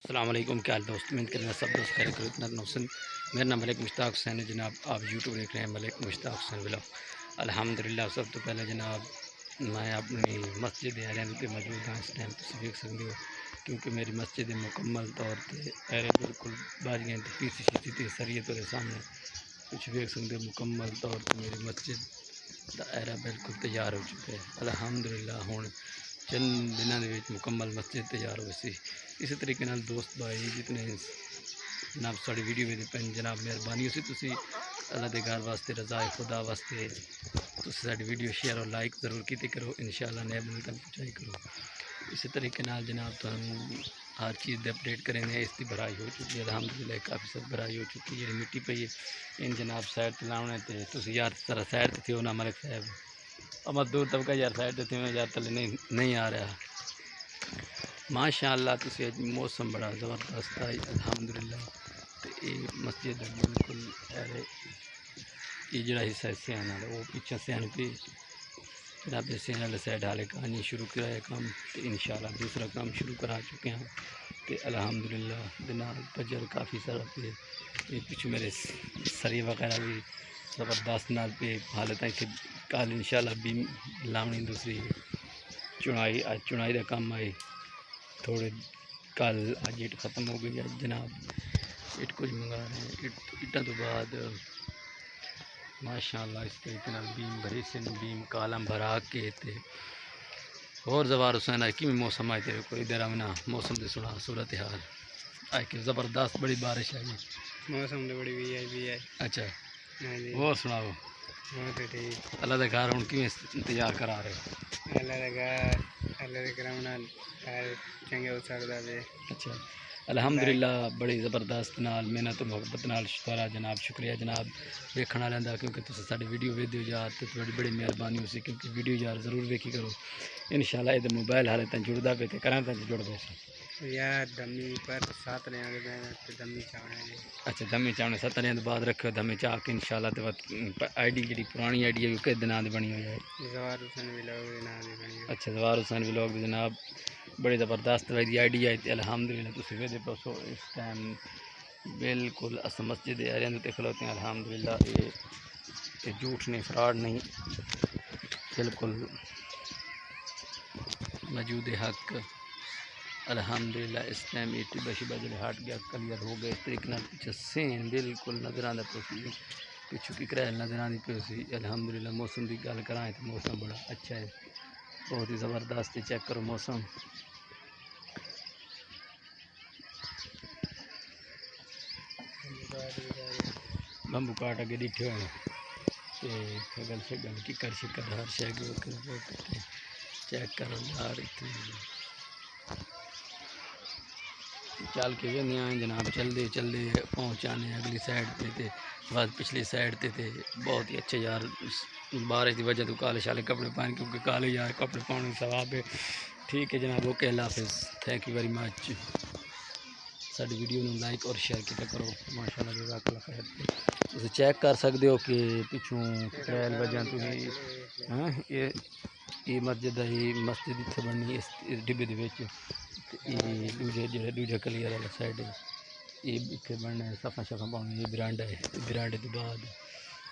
السلام علیکم، کیا حال دوست؟ امید کرنا سب دوست خیر خیریت نوسن۔ میرا نام ملک مشتاق حسین ہے جناب۔ آپ یوٹیوب دیکھ رہے ہیں ملک مشتاق حسین بلاگ۔ الحمدللہ سب تو پہلے جناب میں اپنی مسجد اعلان پہ موجود ہوں اس ٹائم تم دیکھ سکتے ہو، کیونکہ میری مسجد مکمل طور پہ ایرے بالکل بج گئے تھے، پیسی شیسی تھی سریے تو سامنے کچھ دیکھ سکتے ہو۔ مکمل طور پہ میری مسجد دا ایرا بالکل تیار ہو چکا ہے الحمدللہ۔ ہوں چند دنوں کے مکمل مسجد تیار ہو سی۔ اسی طریقے نال دوست بھائی جتنے جناب ساری ویڈیو میں پہ جناب مہربانی ہو سی تسی اللہ دے گھر واسطے رضا خدا واسطے تسی ساری ویڈیو شیئر اور لائک ضرور کیتی کرو، انشاءاللہ نئے بندے تک پہنچائی کرو۔ اسی طریقے نال جناب تمہیں ہر چیز دے اپڈیٹ کریں گے۔ اس کی بھرائی ہو چکی ہے الحمدللہ، کافی سب بھرائی ہو چکی ہے۔ مٹی پئی ہے ان جناب سائڈ تے لاؤنے تے تسی یار ذرا سائڈ تے تھیو نا ملک صاحب، اما دور طبقہ یار سائڈ تے تھیو یار تلے نہیں آ رہا ماشاءاللہ۔ تسی موسم بڑا زبردست ہے الحمدللہ۔ تے یہ مسجد بالکل یہ جڑا حصہ سیان والا وہ پیچھے سیان پہ جناب سیان والے سائڈ والے کہانی شروع کرایا کام، تے انشاءاللہ دوسرا کام شروع کرا چکے ہیں تے الحمدللہ جناب پجر کافی سارا پہ یہ پیچھے میرے سری وغیرہ بھی زبردست نال پہ حالت ہے کہ کل انشاءاللہ بھی لاؤنی دوسری چنائی آج چنائی کا کام آئی تھوڑے کل اج اٹ ختم ہو گئی ہے جناب، اٹ کچھ منگا رہے ہیں اٹوں تو بعد ماشاءاللہ اس طریقے بیم بھری سے بیم کالم بھرا کے تے اور زوار حسین آئی کی موسم آئے تیرے کو ادھر آمنا موسم سے سنا صورتحال آئے کہ زبردست بڑی بارش آئی موسم تو بڑی بھی ہے۔ اچھا وہ سناؤ اللہ دے گھر ہوں کیوں انتظار کرا رہے؟ اللہ دے کرم نال چنگے ہو سکتا ہے۔ اچھا الحمدللہ بڑی زبردست نال محنت و محبت نال شکریہ جناب، شکریہ جناب ویکھن والوں دا، کیونکہ تسی ساڈی ویڈیو ویکھدے ہو یار تے تھوڑی بڑی مہربانی ہوسی، کیونکہ ویڈیو یار ضرور ویکھی کرو انشاءاللہ۔ یہ موبائل حالے تک جڑدا پہ تے کراں تک جڑ پے سی یار دمی پر 7 رہے ہیں تے دمی چاونے جی۔ اچھا دمی چاونے 7 دن بعد رکھو دمی چاہ کے انشاءاللہ تے آئی ڈی جڑی پرانی آئی ڈی ہے وہ کس دنوں دی بنی ہوئی ہے؟ زوار حسین ولاگ دے نام دی بنی ہوئی۔ اچھا زوار حسین ولاگ دی جناب بڑی زبردست آئی ڈی ہے الحمدللہ۔ تسی ویکھدے پے ہو اس ٹائم بالکل اس مسجد ایریا تے کھلوتے ہیں الحمدللہ۔ یہ جھوٹ نہیں فراڈ نہیں، بالکل موجود حق الحمدللہ۔ اس ٹائم یہ ٹبا شبا جڑے ہٹ گیا کلیئر ہو گئے اس طریقے نال پیچھے سین بالکل نظر آندا پیا سی، پیچھے کی کرائل نظر آندی پئی سی الحمدللہ۔ موسم کی گل کرائیں تو موسم بڑا اچھا ہے، بہت ہی زبردست ہے۔ چیک کرو موسم بمبو کاٹ اگے ڈٹھے ہوئے تے گل شگل ککر شکر ہر شے چیک کرو یار۔ چل کے ویندے آئے جناب، چلدے چلدے پہنچ آنے اگلی سائڈ تے تے بعد پچھلی سائڈ تے بہت ہی اچھے یار بارش کی وجہ تو کالے شالے کپڑے پہن، کیونکہ کالے یار کپڑے پانے ثواب ہے۔ ٹھیک ہے جناب، اوکے اللہ حافظ، تھینک یو ویری مچ۔ ساری ویڈیو نو لائک اور شیئر کیا کرو ماشاءاللہ جزاک اللہ خیر۔ تسی چیک کر سکتے ہو کہ پچھوں کٹریل وجہ تو یہ مسجد اتنے بننی اس ڈبے دے وچ، یہ دوجا کلیئر والا سائڈ ہے یہ اتنے بننا ہے، صفا شفا پاؤں یہ برانڈا ہے، برانڈے تو بعد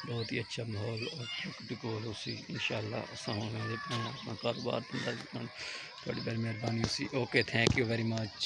بہت ہی اچھا ماحول اور ٹکول ہو سی انشاءاللہ۔ ہونے اپنا کاروبار تھوڑی بڑی مہربانی ہو سی۔ Okay thank you very much.